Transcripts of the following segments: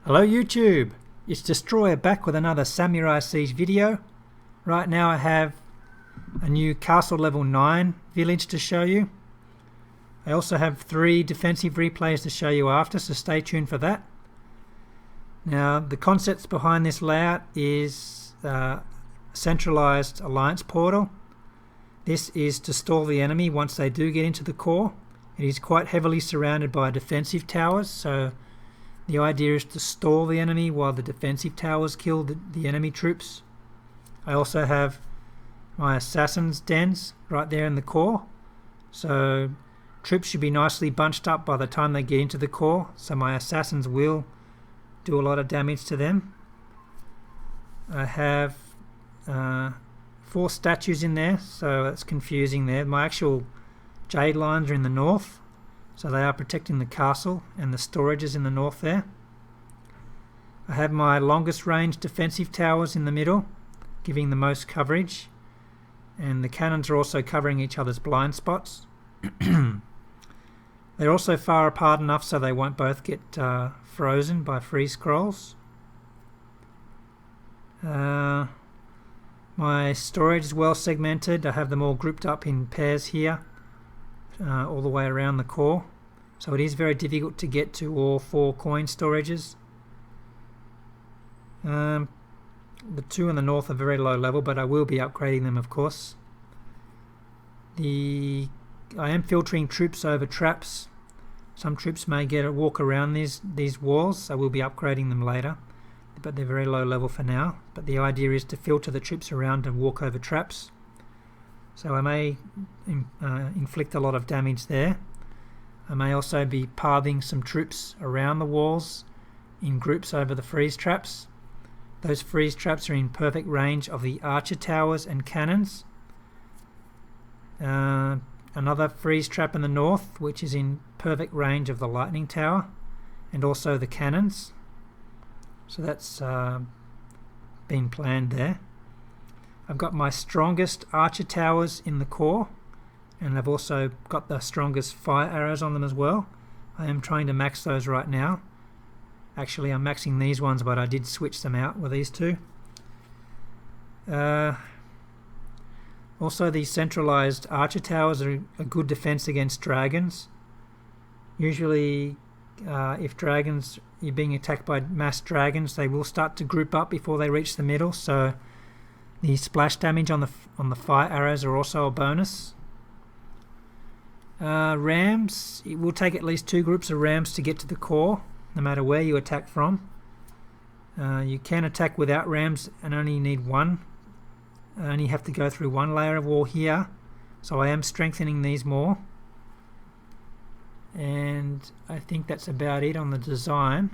Hello YouTube, it's Destroyer back with another Samurai Siege video. Right now I have a new Castle Level 9 village to show you. I also have 3 defensive replays to show you after, so stay tuned for that. Now the concepts behind this layout is centralized alliance portal. This is to stall the enemy once they do get into the core. It is quite heavily surrounded by defensive towers, so the idea is to stall the enemy while the defensive towers kill the enemy troops. I also have my assassins' dens right there in the core, so troops should be nicely bunched up by the time they get into the core, so my assassins will do a lot of damage to them. I have 4 statues in there, so that's confusing there. My actual jade lines are in the north, so they are protecting the castle, and the storage is in the north there. I have my longest range defensive towers in the middle, giving the most coverage, and the cannons are also covering each other's blind spots. They're also far apart enough so they won't both get frozen by freeze scrolls. My storage is well segmented. I have them all grouped up in pairs here, all the way around the core, so it is very difficult to get to all 4 coin storages. The 2 in the north are very low level, but I will be upgrading them, of course. I am filtering troops over traps. Some troops may get a walk around these walls. I will be upgrading them later, but they're very low level for now. But the idea is to filter the troops around and walk over traps. So I may inflict a lot of damage there. I may also be pathing some troops around the walls in groups over the freeze traps. Those freeze traps are in perfect range of the archer towers and cannons. Another freeze trap in the north, which is in perfect range of the lightning tower and also the cannons. So that's been planned there. I've got my strongest archer towers in the core, and I've also got the strongest fire arrows on them as well. I am trying to max those right now. Actually, I'm maxing these ones, but I did switch them out with these 2. Also, these centralized archer towers are a good defense against dragons. Usually, if you're being attacked by mass dragons, they will start to group up before they reach the middle, so the splash damage on the fire arrows are also a bonus. Rams, it will take at least 2 groups of rams to get to the core, no matter where you attack from. You can attack without rams and only need 1. I only have to go through 1 layer of wall here, so I am strengthening these more. And I think that's about it on the design.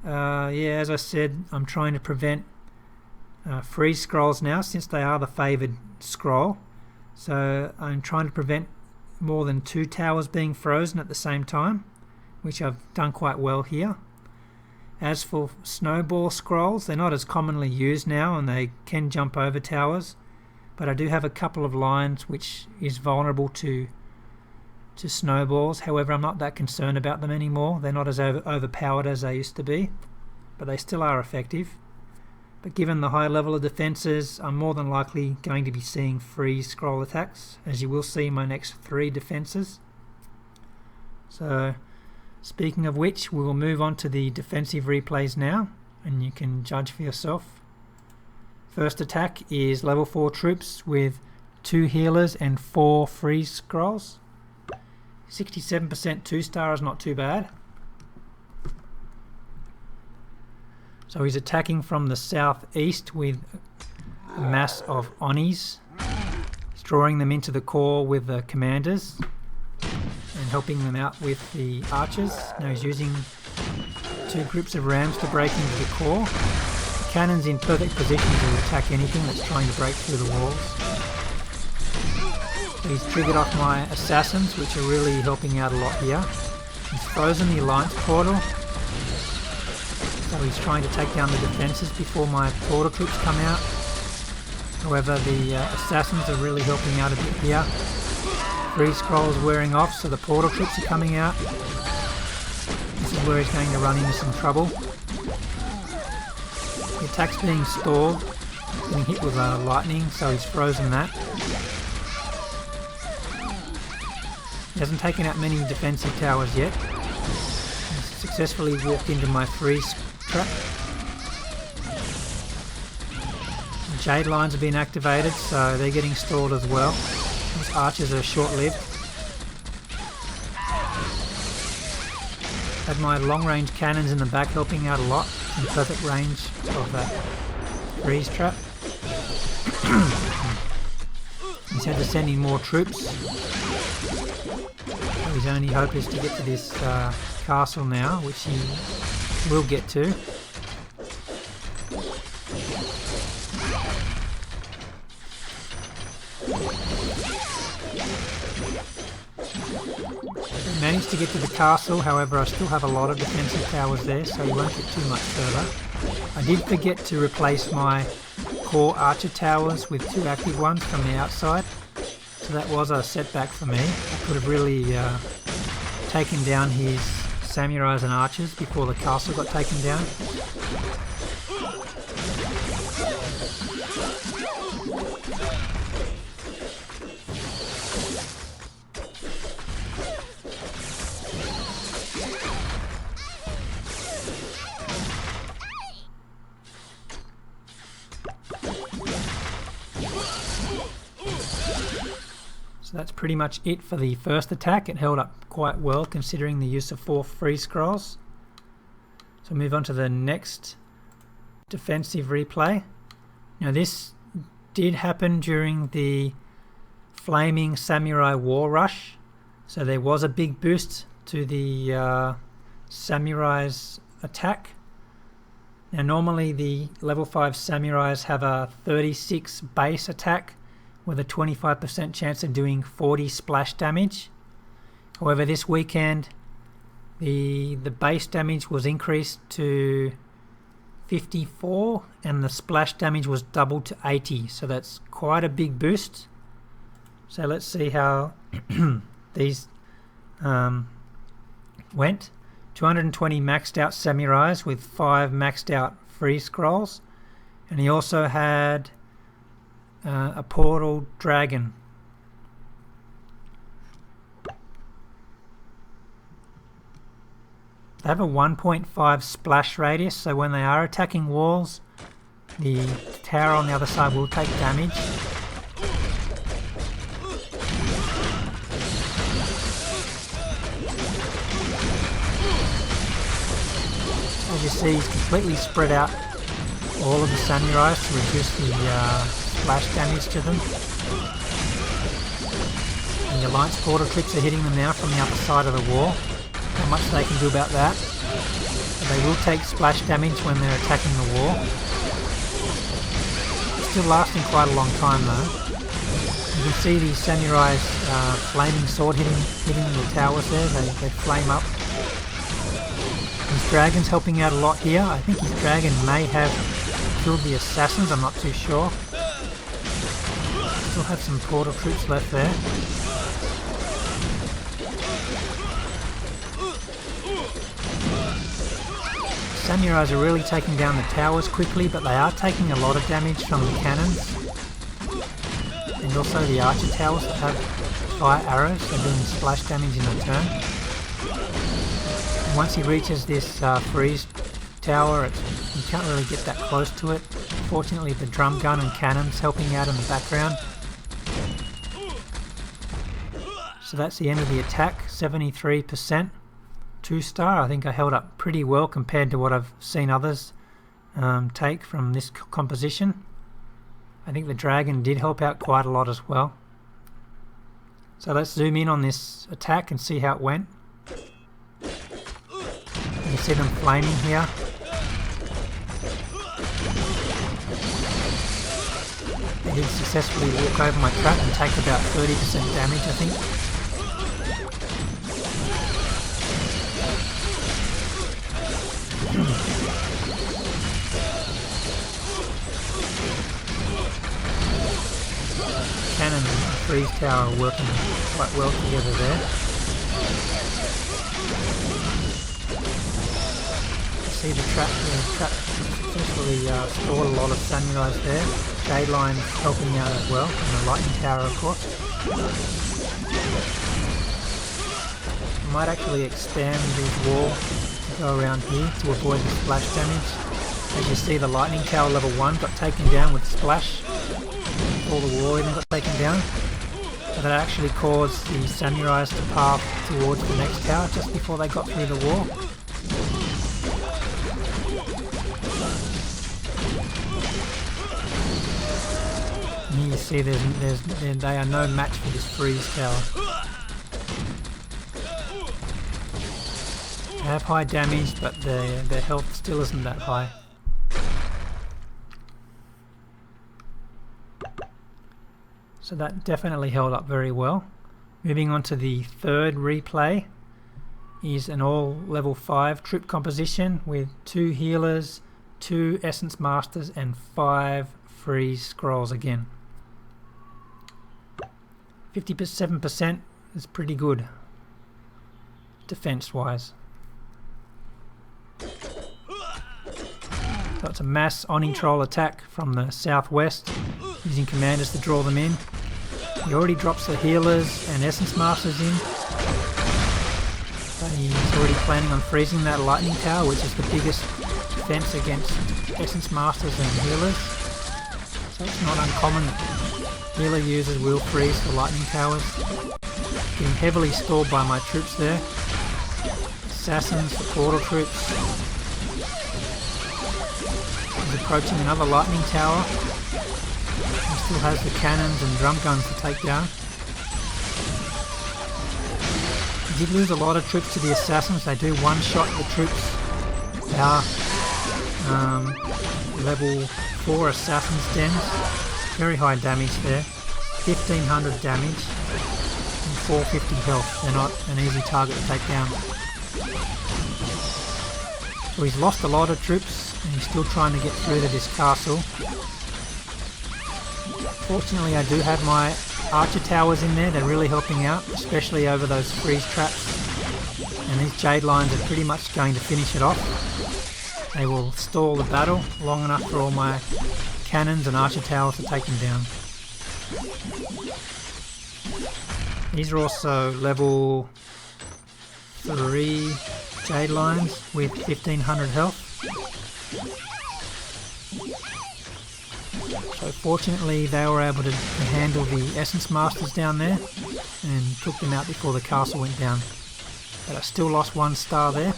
Yeah, as I said, I'm trying to prevent freeze scrolls now, since they are the favoured scroll. So I'm trying to prevent more than 2 towers being frozen at the same time, which I've done quite well here. As for snowball scrolls, they're not as commonly used now and they can jump over towers, but I do have a couple of lines which is vulnerable to snowballs. However, I'm not that concerned about them anymore. They're not as overpowered as they used to be, but they still are effective. But given the high level of defences, I'm more than likely going to be seeing freeze scroll attacks, as you will see in my next 3 defences. So, speaking of which, we will move on to the defensive replays now, and you can judge for yourself. First attack is level 4 troops with 2 healers and 4 freeze scrolls. 67% 2-star is not too bad. So he's attacking from the southeast with a mass of Onis. He's drawing them into the core with the commanders and helping them out with the archers. Now he's using 2 groups of rams to break into the core. The cannon's in perfect position to attack anything that's trying to break through the walls. He's triggered off my assassins, which are really helping out a lot here. He's frozen the alliance portal, so he's trying to take down the defences before my portal troops come out. However, the assassins are really helping out a bit here. Freeze scroll is wearing off, so the portal troops are coming out. This is where he's going to run into some trouble. The attack's being stalled, getting hit with lightning, so he's frozen that. He hasn't taken out many defensive towers yet. He's successfully walked into my freeze trap. The Jade lines have been activated, so they're getting stalled as well. These archers are short-lived. Had my long-range cannons in the back helping out a lot, in perfect range of that freeze trap. He's had to send in more troops. So his only hope is to get to this castle now, which he will get to. Managed to get to the castle, however I still have a lot of defensive towers there, so he won't get too much further. I did forget to replace my core archer towers with 2 active ones from the outside, so that was a setback for me. I could have really taken down his samurais and archers before the castle got taken down. So that's pretty much it for the first attack. It held up quite well considering the use of 4 freeze scrolls. So move on to the next defensive replay. Now this did happen during the Flaming Samurai War Rush. So there was a big boost to the Samurai's attack. Now normally the level 5 Samurais have a 36 base attack with a 25% chance of doing 40 splash damage. However, this weekend the base damage was increased to 54 and the splash damage was doubled to 80, so that's quite a big boost. So let's see how these went. 220 maxed out samurais with 5 maxed out freeze scrolls, and he also had a portal dragon. They have a 1.5 splash radius, so when they are attacking walls, the tower on the other side will take damage. As you see, he's completely spread out all of the samurais to reduce the splash damage to them. And the Alliance portal tricks are hitting them now from the other side of the wall. Not much they can do about that. But they will take splash damage when they're attacking the wall. It's still lasting quite a long time though. You can see the samurai's flaming sword hitting the towers there. They flame up. His dragon's helping out a lot here. I think his dragon may have killed the assassins, I'm not too sure. Still have some portal troops left there. Samurais are really taking down the towers quickly, but they are taking a lot of damage from the cannons. And also the archer towers that have fire arrows, they're doing splash damage in return. And once he reaches this freeze tower, you can't really get that close to it. Fortunately, the drum gun and cannons helping out in the background. So that's the end of the attack, 73%. 2-star. I think I held up pretty well compared to what I've seen others take from this composition. I think the dragon did help out quite a lot as well. So let's zoom in on this attack and see how it went. You see them flaming here. They did successfully walk over my trap and take about 30% damage, I think. Cannon and freeze tower are working quite well together there. see the trap successfully stored a lot of samurais there. Jade line helping out as well, and the lightning tower of course. I might actually expand this wall to go around here to avoid the splash damage. As you see, the lightning tower level 1 got taken down with splash. All the wall even got taken down. So that actually caused the samurais to path towards the next tower just before they got through the wall. And here you see they are no match for this freeze tower. They have high damage, but their health still isn't that high. So that definitely held up very well. Moving on to the third replay is an all level 5 troop composition with 2 healers, 2 essence masters and 5 freeze scrolls again. 57% is pretty good defense wise. So it's a mass Oni troll attack from the southwest, using commanders to draw them in. He already drops the healers and essence masters in, but he's already planning on freezing that lightning tower, which is the biggest defense against essence masters and healers. So it's not uncommon that healer users will freeze the lightning towers. Getting heavily stalled by my troops there. Assassins, the portal troops. He's approaching another lightning tower. He still has the cannons and drum guns to take down. He did lose a lot of troops to the assassins. They do one-shot the troops. They are level 4 assassins dens. Very high damage there. 1500 damage and 450 health. They're not an easy target to take down. So he's lost a lot of troops and he's still trying to get through to this castle. Fortunately, I do have my archer towers in there. They're really helping out, especially over those freeze traps. And these jade lines are pretty much going to finish it off. They will stall the battle long enough for all my cannons and archer towers to take them down. These are also level 3 jade lines with 1500 health. So fortunately they were able to handle the essence masters down there and took them out before the castle went down. But I still lost 1 star there.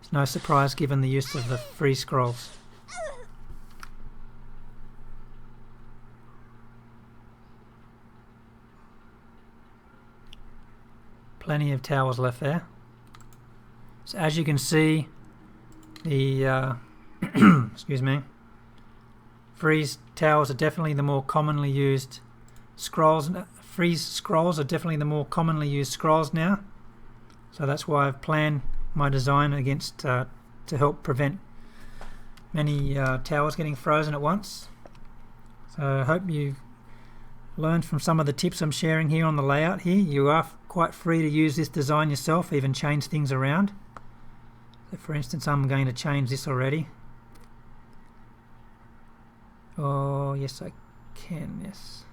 It's no surprise given the use of the freeze scrolls. Plenty of towers left there. So as you can see, the excuse me, freeze towers are definitely the more commonly used scrolls. Freeze scrolls are definitely the more commonly used scrolls now. So that's why I've planned my design against to help prevent many towers getting frozen at once. So I hope you've learned from some of the tips I'm sharing here on the layout here. You are quite free to use this design yourself, even change things around. So for instance, I'm going to change this already. Oh yes, I can, yes.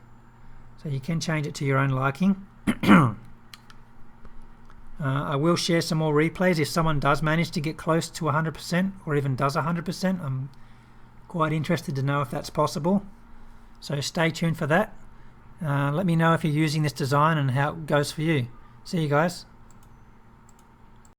So you can change it to your own liking. I will share some more replays if someone does manage to get close to 100% or even does 100%. I'm quite interested to know if that's possible. So stay tuned for that. Let me know if you're using this design and how it goes for you. See you guys.